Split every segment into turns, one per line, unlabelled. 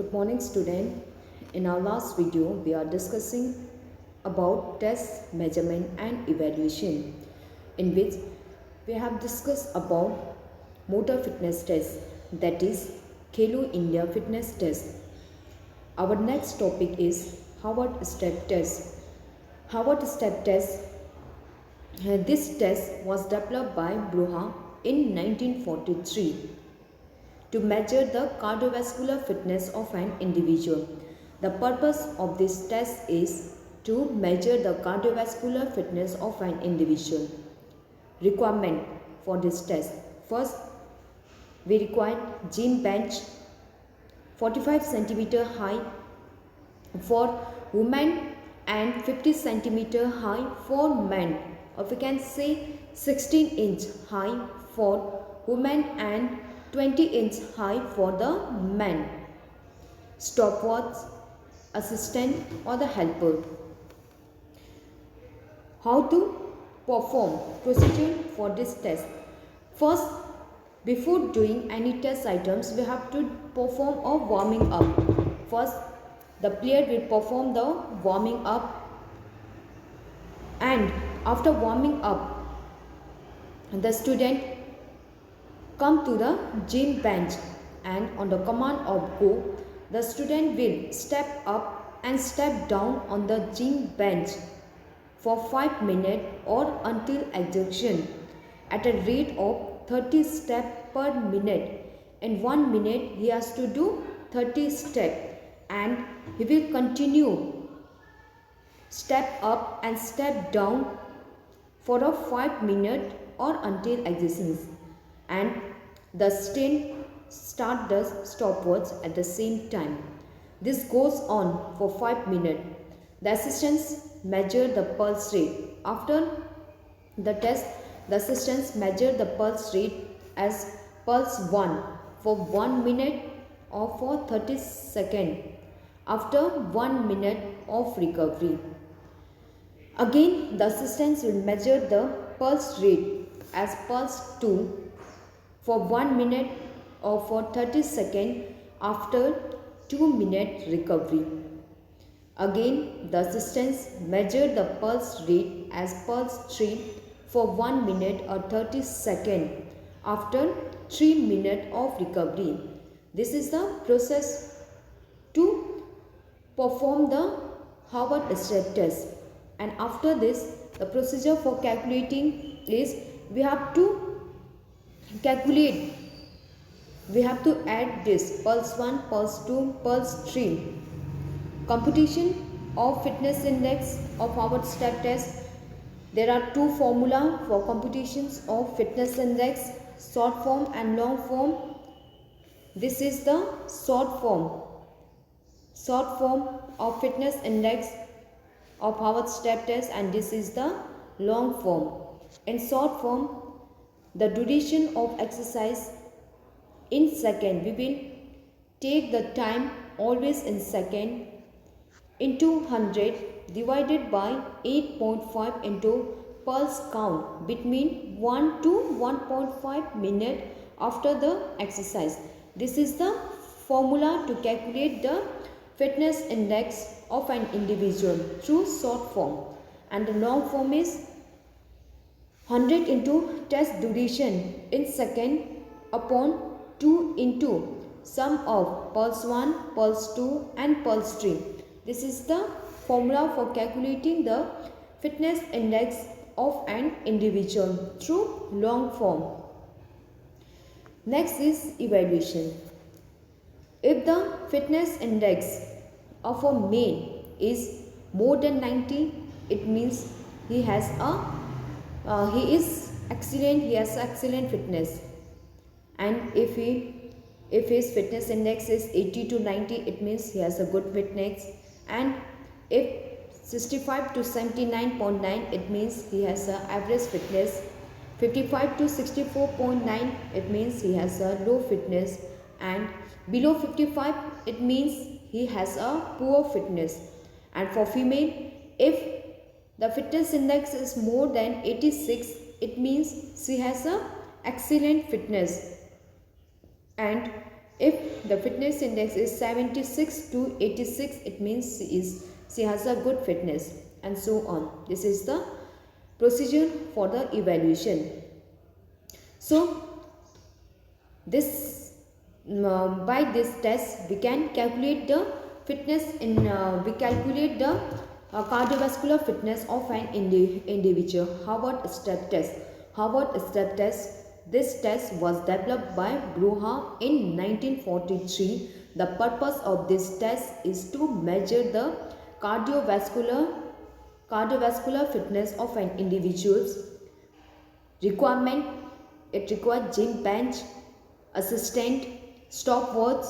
Good morning student. In our last video we are discussing about test, measurement and evaluation, in which we have discussed about motor fitness test, that is Khelo India fitness test. Our next topic is Harvard step test. Harvard step test. This test was developed by Broha in 1943 to measure the cardiovascular fitness of an individual. The purpose of this test is to measure the cardiovascular fitness of an individual. Requirement for this test. First, we require gym bench 45 cm high for women and 50 cm high for men, or we can say 16-inch high for women and 20-inch high for the men. Stopwatch, assistant or the helper. How to perform procedure for this test. First, before doing any test items, we have to perform a warming up. First, the player will perform the warming up, and after warming up, the student come to the gym bench, and on the command of go, the student will step up and step down on the gym bench for 5 minutes or until exhaustion at a rate of 30 steps per minute. In 1 minute he has to do 30 steps, and he will continue step up and step down for a 5 minute or until exhaustion, and the student start the stopwatch at the same time. This goes on for 5 minutes. The assistants measure the pulse rate. After the test, the assistants measure the pulse rate as pulse 1 for 1 minute or for 30 seconds after 1 minute of recovery. Again, the assistants will measure the pulse rate as pulse 2 for 1 minute or for 30 seconds after 2 minute recovery. Again, the assistants measure the pulse rate as pulse 3 for 1 minute or 30 seconds after 3 minutes of recovery. This is the process to perform the Harvard step test. And after this, the procedure for calculating is we have to calculate. We have to add this pulse 1, pulse 2, pulse 3. Computation of fitness index of Harvard step test. There are two formula for computations of fitness index, short form and long form. This is the short form of fitness index of Harvard step test, and this is the long form. In short form, the duration of exercise in second, we will take the time always in second into 100 divided by 8.5 into pulse count between 1 to 1.5 minute after the exercise. This is the formula to calculate the fitness index of an individual through short form, and the long form is 100 into test duration in second upon 2 into sum of pulse 1, pulse 2 and pulse 3. This is the formula for calculating the fitness index of an individual through long form. Next is evaluation. If the fitness index of a male is more than 90, it means he has excellent fitness. And if his fitness index is 80 to 90, it means he has a good fitness. And if 65 to 79.9, it means he has a average fitness. 55 to 64.9, it means he has a low fitness, and below 55, it means he has a poor fitness. And for female, if the fitness index is more than 86, it means she has a excellent fitness. And If the fitness index is 76 to 86, it means she has a good fitness, and so on. This is the procedure for the evaluation. So this by this test we can calculate the fitness we calculate the cardiovascular fitness of an individual. How about step test? How about step test? This test was developed by Broha in 1943. The purpose of this test is to measure the cardiovascular fitness of an individual's requirement. It requires gym bench, assistant, stopwatch,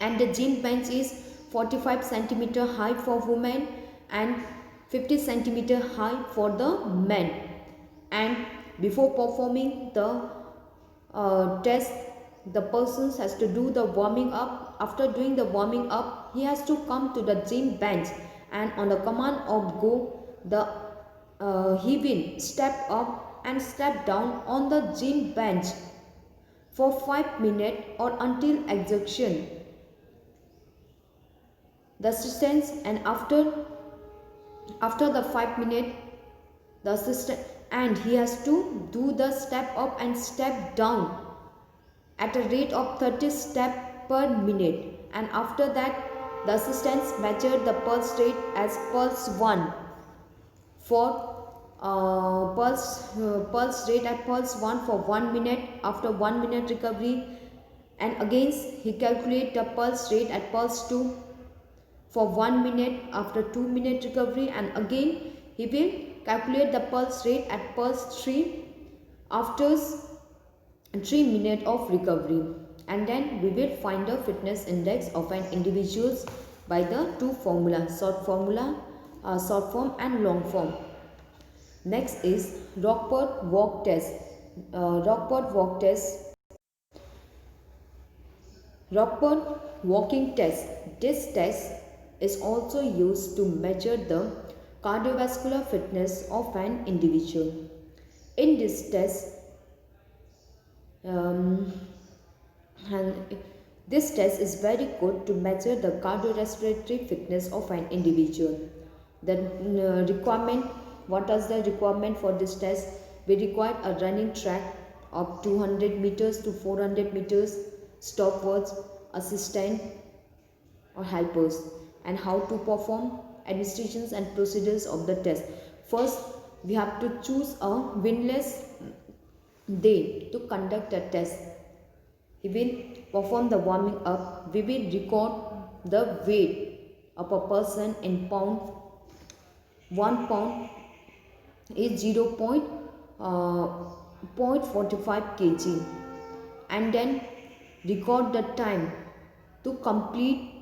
and the gym bench is 45 centimeter high for women and 50 centimeter high for the men. And before performing the test, the person has to do the warming up. After doing the warming up, he has to come to the gym bench, and on the command of go, he will step up and step down on the gym bench for 5 minutes or until exhaustion. The assistants, and after the 5 minutes, the assistant, and he has to do the step up and step down at a rate of 30 steps per minute. And after that, the assistants measure the pulse rate as pulse 1 for pulse rate at pulse 1 for 1 minute after 1 minute recovery, and again he calculate the pulse rate at pulse 2 for 1 minute after 2 minute recovery, and again he will calculate the pulse rate at pulse 3 after 3 minutes of recovery. And then we will find the fitness index of an individual by the two formulas, short form and long form. Next is Rockford walk test. Rockford walking test. This test is also used to measure the cardiovascular fitness of an individual. In this test, this test is very good to measure the cardiorespiratory fitness of an individual. The requirement, what is the requirement for this test? We require a running track of 200 meters to 400 meters, stopwatch, assistant or helpers. And how to perform administrations and procedures of the test. First, we have to choose a windless day to conduct a test. He will perform the warming up. We will record the weight of a person in pound. 1 pound is 0.45 kg, and then record the time to complete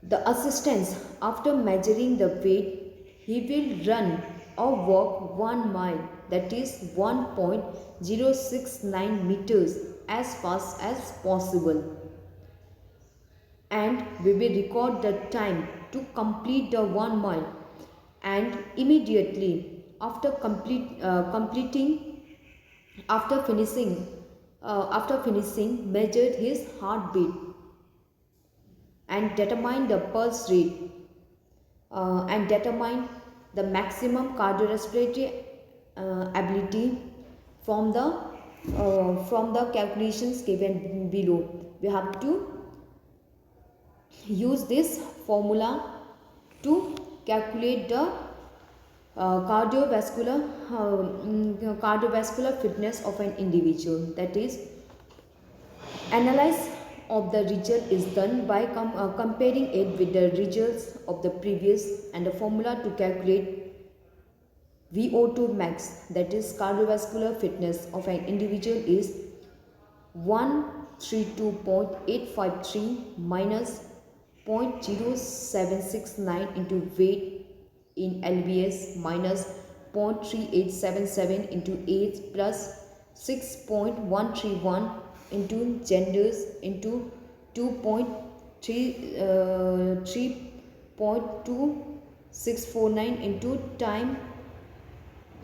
the assistance. After measuring the weight, he will run or walk 1 mile, that is 1.069 meters, as fast as possible, and we will record the time to complete the 1 mile, and immediately after finishing measured his heartbeat and determine the pulse rate and determine the maximum cardiorespiratory ability from the calculations given below. We have to use this formula to calculate the cardiovascular fitness of an individual. That is, analysis of the result is done by comparing it with the results of the previous, and the formula to calculate VO2 max, that is cardiovascular fitness of an individual, is 132.853 minus 0.0769 into weight in lbs minus 0.3877 into age plus 6.131 into genders into 3.2649 into time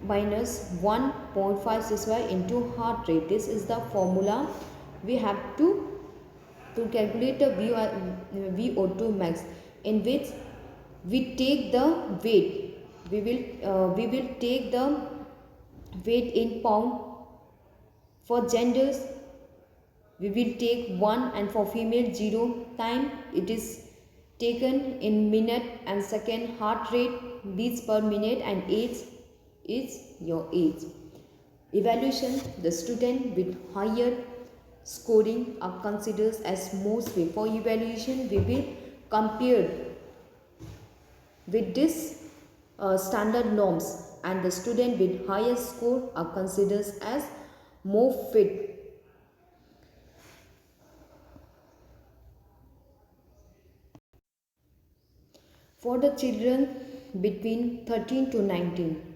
minus 1.565 into heart rate. This is the formula we have to calculate the VO2 max, in which we take the weight. We will take the weight in pound. For genders we will take 1, and for female 0. Time it is taken in minute and second. Heart rate beats per minute, and age is your age. Evaluation: the student with higher scoring are considered as most fit. For evaluation we will compare with this standard norms, and the student with higher score are considered as more fit. For the children between 13 to 19,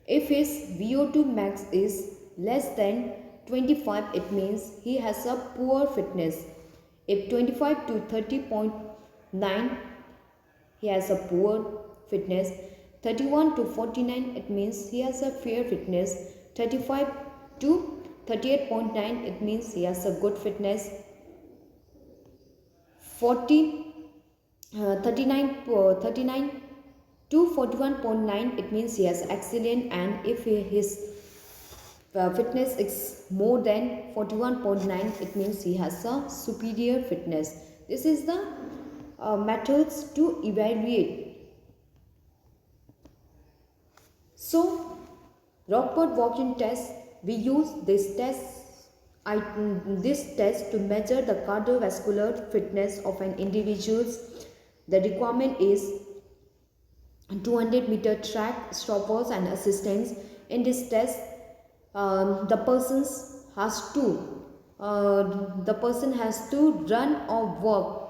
if his VO2 max is less than 25, it means he has a poor fitness. If 25 to 30.9, he has a poor fitness. 31 to 49, it means he has a fair fitness. 35 to 38.9, it means he has a good fitness. 39 to 41.9, it means he has excellent. And if his fitness is more than 41.9, it means he has a superior fitness. This is the methods to evaluate. So Rockford walk-in test, we use this test to measure the cardiovascular fitness of an individual. The requirement is 200-meter track, stoppers and assistance. In this test, the person has to run or walk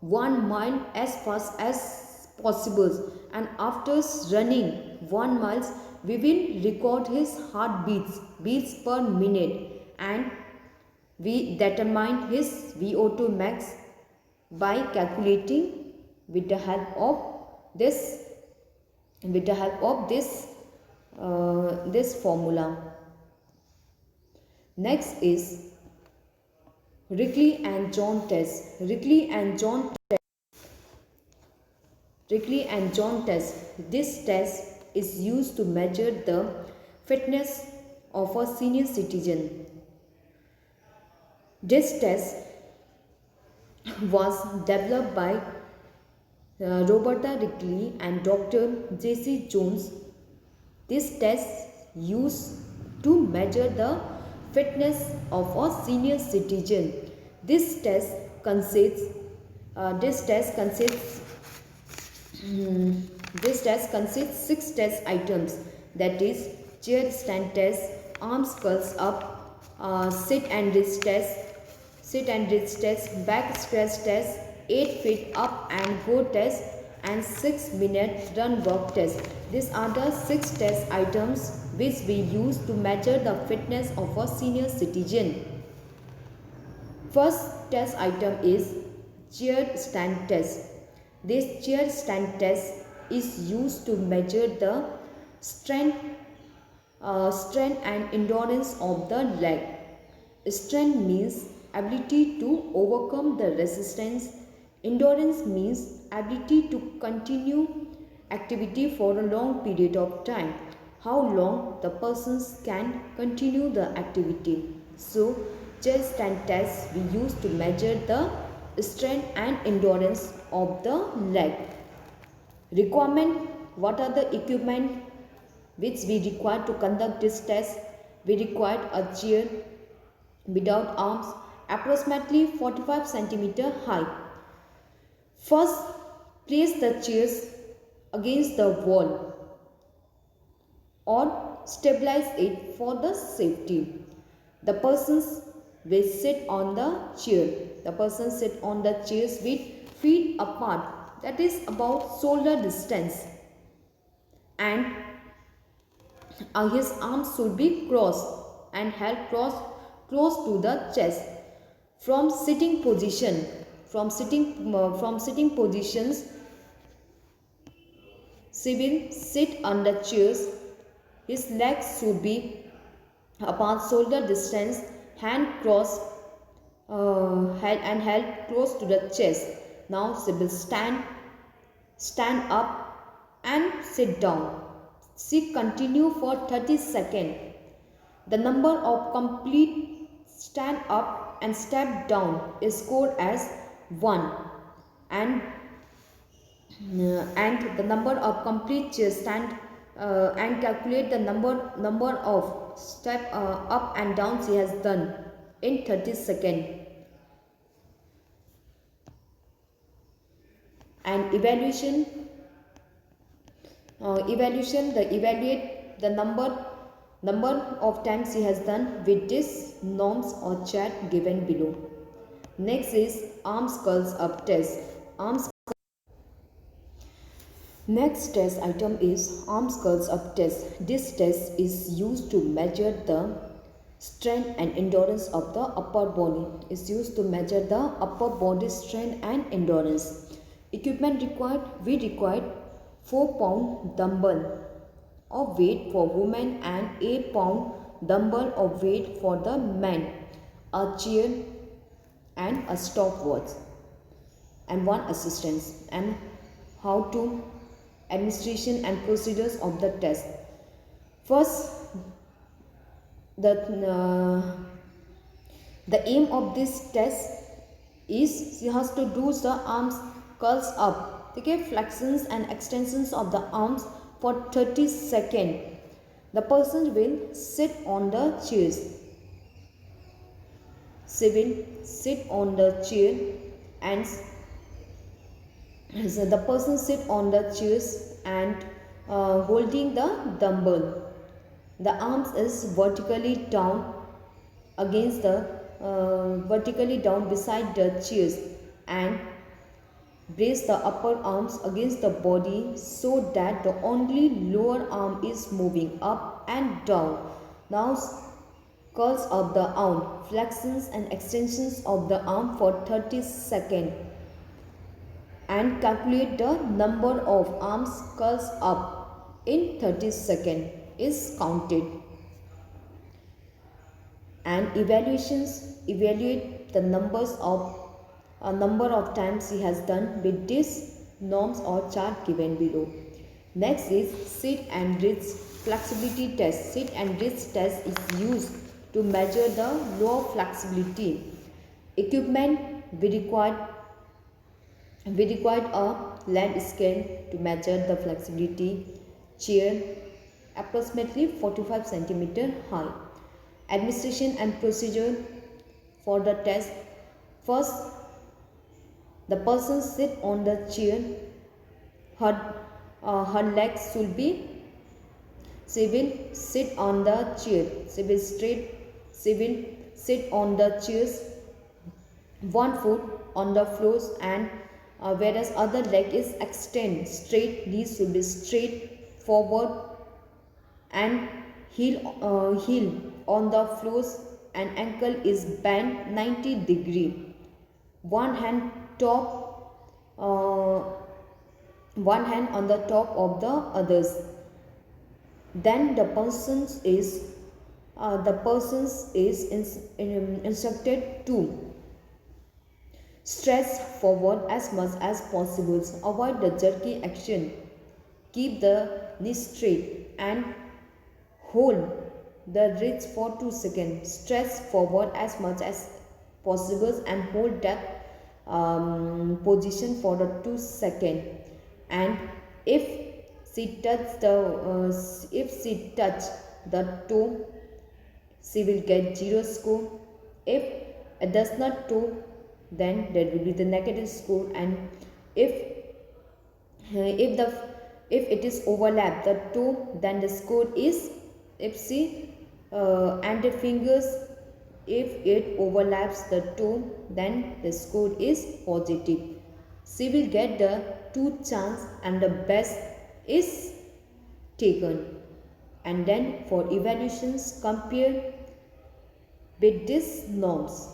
1 mile as fast as possible, and after running 1 mile we will record his beats per minute, and we determine his VO2 max by calculating with the help of this formula. Next is Rickley and John test. Rickley and John test. This test is used to measure the fitness of a senior citizen. This test was developed by Roberta Rickley and Dr. J.C. Jones. This test used to measure the fitness of a senior citizen. This test consists 6 test items, that is chair stand test, arms curls up, sit and reach test, back stretch test, 8 feet up and go test, and 6-minute run walk test. These are the 6 test items which we use to measure the fitness of a senior citizen. First test item is chair stand test. This chair stand test is used to measure the strength and endurance of the leg. Strength means ability to overcome the resistance. Endurance means ability to continue activity for a long period of time. How long the persons can continue the activity. So chair stand test we use to measure the strength and endurance of the leg. Requirement: what are the equipment which we require to conduct this test? We require a chair without arms, approximately 45 cm high. First, place the chairs against the wall or stabilize it for the safety. The persons will sit on the chair. The person sit on the chairs with feet apart, that is about shoulder distance, and his arms should be crossed and held close to the chest. From sitting positions, she will sit on the chairs His legs should be apart shoulder distance, hand crossed head and held close to the chest. Now Sybil stand up and sit down. Sit continue for 30 seconds. The number of complete stand up and step down is scored as 1 and the number of complete chair stand and calculate the number of step up and down she has done in 30 seconds. And evaluate the number of times he has done with this norms or chart given below. Next is arms curls up test. Next test item is arms curls up test. This test is used to measure the strength and endurance of the upper body. Is used to measure the upper body strength and endurance. Equipment required, we required 4-pound dumbbell of weight for women and 8-pound dumbbell of weight for the men, a chair and a stopwatch and one assistant. And how to administration and procedures of the test. First, the aim of this test is she has to do the arms curls up, okay, flexions and extensions of the arms for 30 seconds. The person will sit on the chairs. She will sit on the chair and so the person sit on the chairs and holding the dumbbell. The arms is vertically down against the vertically down beside the chairs and brace the upper arms against the body so that the only lower arm is moving up and down. Now curls of the arm, flexions and extensions of the arm for 30 seconds and calculate the number of arms curls up in 30 seconds is counted. And evaluate the number of times he has done with these norms or chart given below. Next is sit and wrist flexibility test. Sit and wrist test is used to measure the lower flexibility. Equipment we required a land scale to measure the flexibility. Chair approximately 45 cm high. Administration and procedure for the test. First, the person sit on the chair. Her legs should be. She will sit on the chair. She will sit on the chairs. One foot on the floors and whereas other leg is extend straight. Knees should be straight forward and heel on the floors and ankle is bent 90 degree. One hand on the top of the others. Then the person is instructed to stretch forward as much as possible. Avoid the jerky action. Keep the knees straight and hold the wrist for 2 seconds. Stretch forward as much as possible and hold that position for the 2 seconds. And if she touch the toe, she will get 0 score. If it does not toe, then there will be the negative score. And if it is overlap the toe, then the score is, if she and the fingers, if it overlaps the toe, then the score is positive. She will get the 2 chance and the best is taken. And then for evaluations, compare with these norms.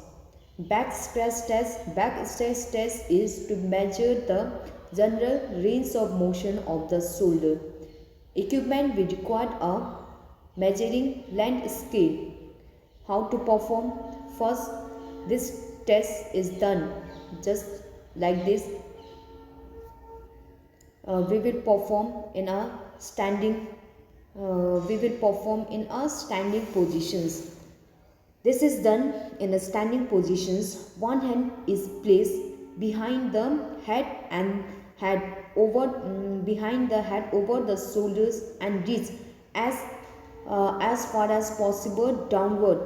Back stress test is to measure the general range of motion of the shoulder. Equipment we required a measuring length scale. How to perform? First, this test is done just like this. We will perform in a standing. We will perform in a standing positions. This is done in a standing positions. One hand is placed behind the head and head over behind the head over the shoulders and reach as far as possible downward,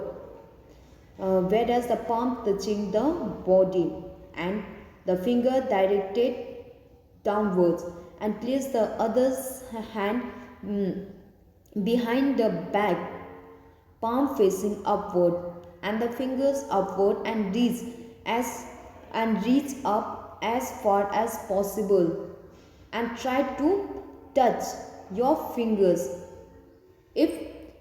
whereas the palm touching the body and the finger directed downwards, and place the other hand behind the back, palm facing upward and the fingers upward, and reach up as far as possible and try to touch your fingers. If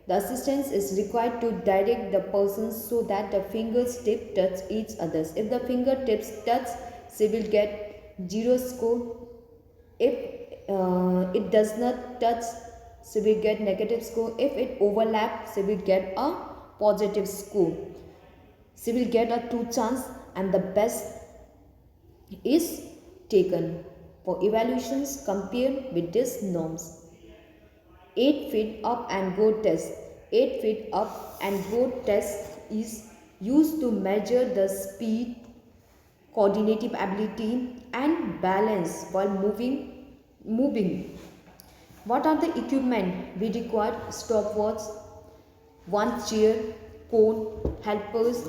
the assistance is required to direct the person so that the fingertips touch each other. If the fingertips touch, she will get 0 score. If it does not touch, she will get negative score. If it overlaps, she will get a positive score. She will get a 2 chance, and the best is taken. For evaluations, compare with these norms. 8 feet up and go test. 8 feet up and go test is used to measure the speed, coordinative ability and balance while moving. What are the equipment we require? Stopwatch, one chair, cone, helpers,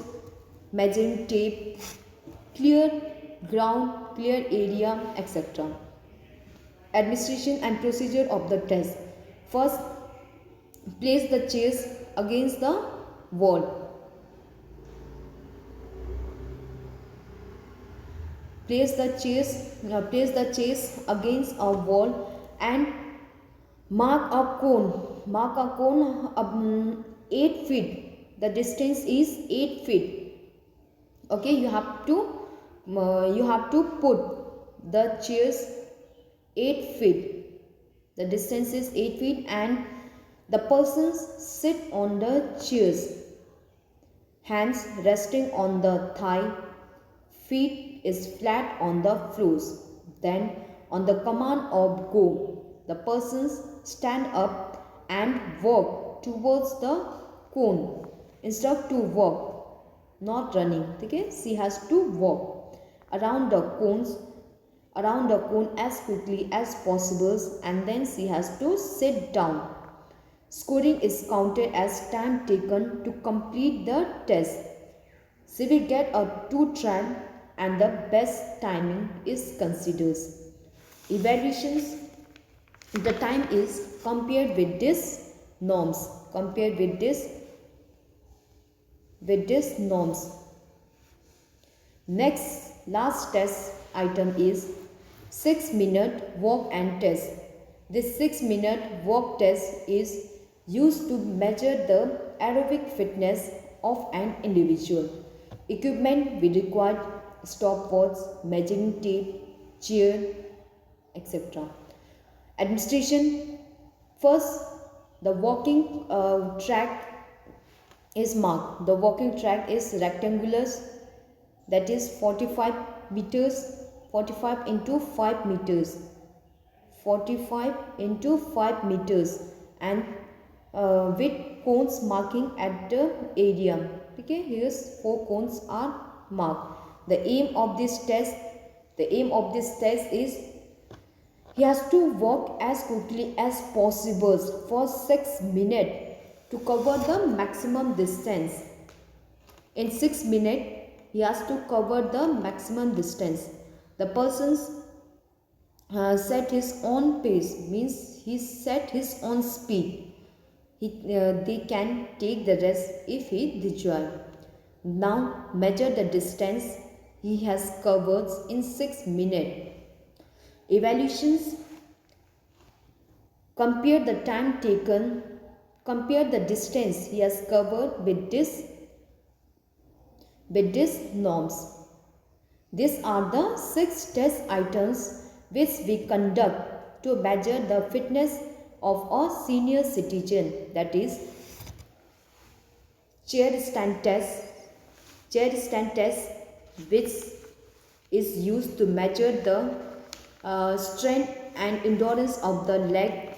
measuring tape, clear ground, clear area, etc. Administration and procedure of the test. First, place the chairs against the wall. Place the chairs against a wall and mark a cone 8 feet. The distance is 8 feet. Okay, you have to put the chairs 8 feet. The distance is 8 feet and the persons sit on the chairs, hands resting on the thigh, feet is flat on the floors. Then on the command of go, the persons stand up and walk towards the cone. Instead of to walk, not running, okay? She has to walk around the cone as quickly as possible, and then she has to sit down. Scoring is counted as time taken to complete the test. She will get a 2 try and the best timing is considered. Evaluations, the time is compared with these norms. Next, last test item is 6-minute walk and test. This 6-minute walk test is used to measure the aerobic fitness of an individual. Equipment we require: stopwatch, measuring tape, chair, etc. Administration: first, the walking track is marked. The walking track is rectangular, that is 45 meters, 45 into 5 meters, 45 into 5 meters, and with cones marking at the area. Okay, here's 4 cones are marked. The aim of this test is he has to walk as quickly as possible for 6 minutes to cover the maximum distance. In 6 minutes, he has to cover the maximum distance. The persons set his own pace, means he set his own speed. They can take the rest if he desires. Now measure the distance he has covered in 6 minutes. Evaluations: compare the time taken, compare the distance he has covered with these norms. These are the 6 test items which we conduct to measure the fitness of a senior citizen, that is chair stand test. Chair stand test, which is used to measure the strength and endurance of the leg.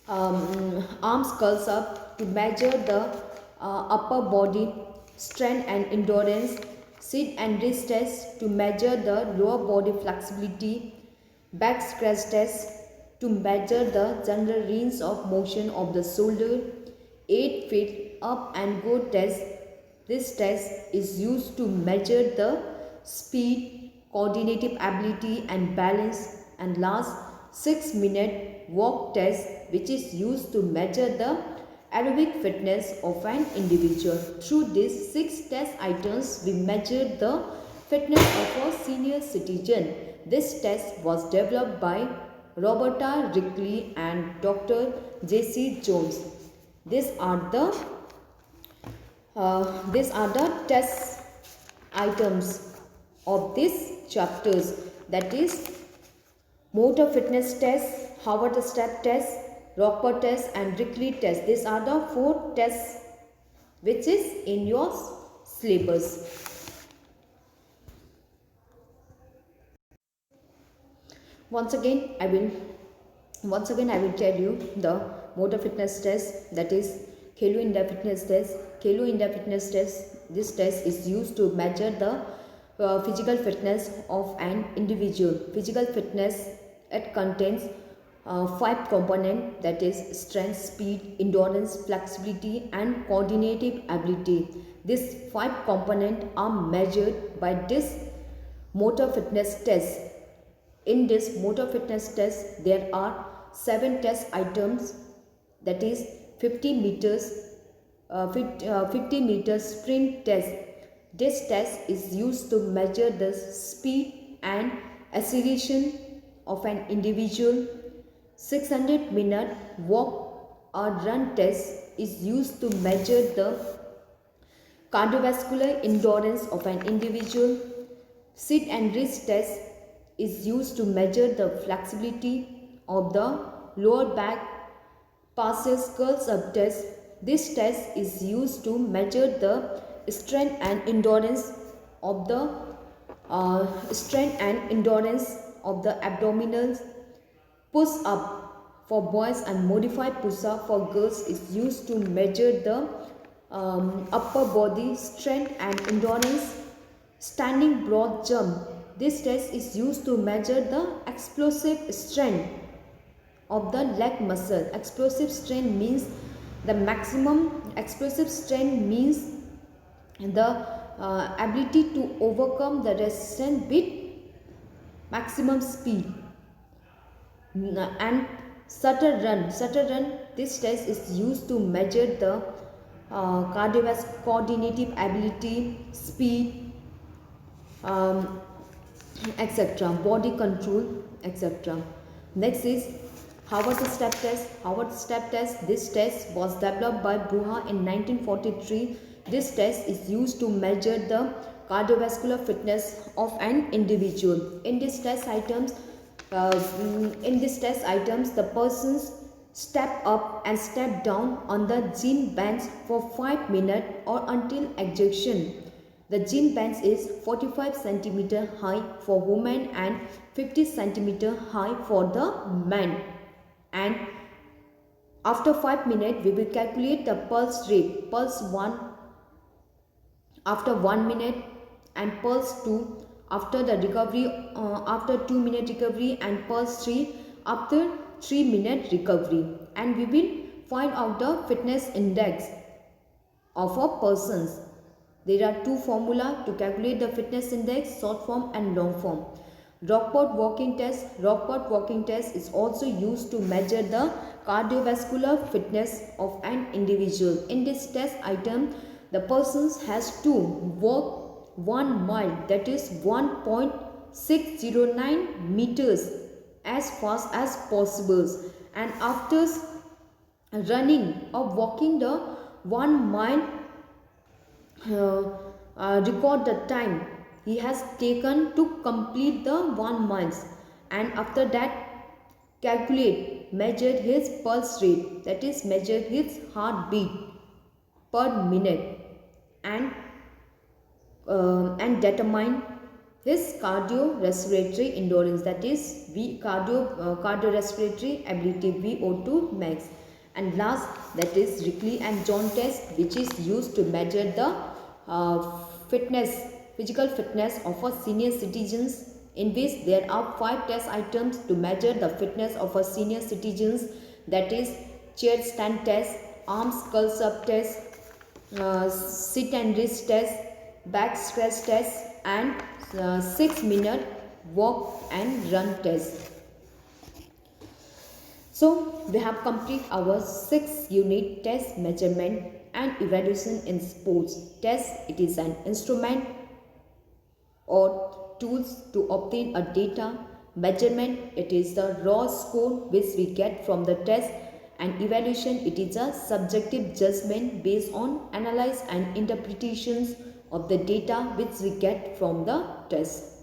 Arms curls up to measure the upper body strength and endurance. Sit and wrist test to measure the lower body flexibility. Back scratch test to measure the general range of motion of the shoulder. 8 feet up and go test. This test is used to measure the speed, coordinative ability and balance. And last, 6-minute walk test, which is used to measure the aerobic fitness of an individual. Through these 6 test items, we measure the fitness of a senior citizen. This test was developed by Roberta Rickley and Dr. J.C. Jones. These are the test items of these chapters, that is motor fitness test, Howard step test, Rockport test and Rickley test. These are the 4 tests which is in your syllabus. Once again I will tell you the motor fitness test, that is Khelo India fitness test. Khelo India fitness test, this test is used to measure the physical fitness of an individual. Physical fitness, it contains 5 components, that is strength, speed, endurance, flexibility and coordinative ability. These 5 components are measured by this motor fitness test. In this motor fitness test, there are 7 test items, that is 50 meters sprint test. This test is used to measure the speed and acceleration of an individual. 600-minute walk or run test is used to measure the cardiovascular endurance of an individual. Sit and wrist test is used to measure the flexibility of the lower back. Passes curls up test. This test is used to measure the strength and endurance of the abdominals. Push up for boys and modified push up for girls is used to measure the upper body strength and endurance. Standing broad jump. This test is used to measure the explosive strength of the leg muscle. Explosive strength means the maximum explosive strength means the ability to overcome the resistance with maximum speed. And Sutter run, this test is used to measure the cardiovascular coordinative ability, speed, etc., body control, etc. Next is Howard step test. Howard step test, this test was developed by Bruha in 1943. This test is used to measure the cardiovascular fitness of an individual. In this test items, the persons step up and step down on the gym bench for 5 minutes or until exhaustion. The gym bench is 45 cm high for women and 50 cm high for the men. And after 5 minutes, we will calculate the pulse rate. Pulse 1 after 1 minute and pulse 2 after the recovery, after 2-minute recovery, and pulse 3 after 3-minute recovery. And we will find out the fitness index of a persons. There are 2 formula to calculate the fitness index, short form and long form. Rockport walking test. Rockport walking test is also used to measure the cardiovascular fitness of an individual. In this test item, the person has to walk 1 mile, that is 1.609 meters as fast as possible. And after running or walking the 1 mile, record the time he has taken to complete the 1 mile, and after that calculate measured his pulse rate, that is measured his heartbeat per minute, and determined his cardiorespiratory endurance, that is cardiorespiratory ability, VO2 max. And last, that is Rickley and John test, which is used to measure the physical fitness of a senior citizens, in which there are 5 test items to measure the fitness of a senior citizens, that is chair stand test, arm sculls up test, sit and wrist test, back stretch test, and 6-minute walk and run test. So we have completed our 6-unit test measurement and evaluation in sports. Test, it is an instrument or tools to obtain a data. Measurement, it is the raw score which we get from the test, and evaluation, it is a subjective judgment based on analysis and interpretations of the data which we get from the test.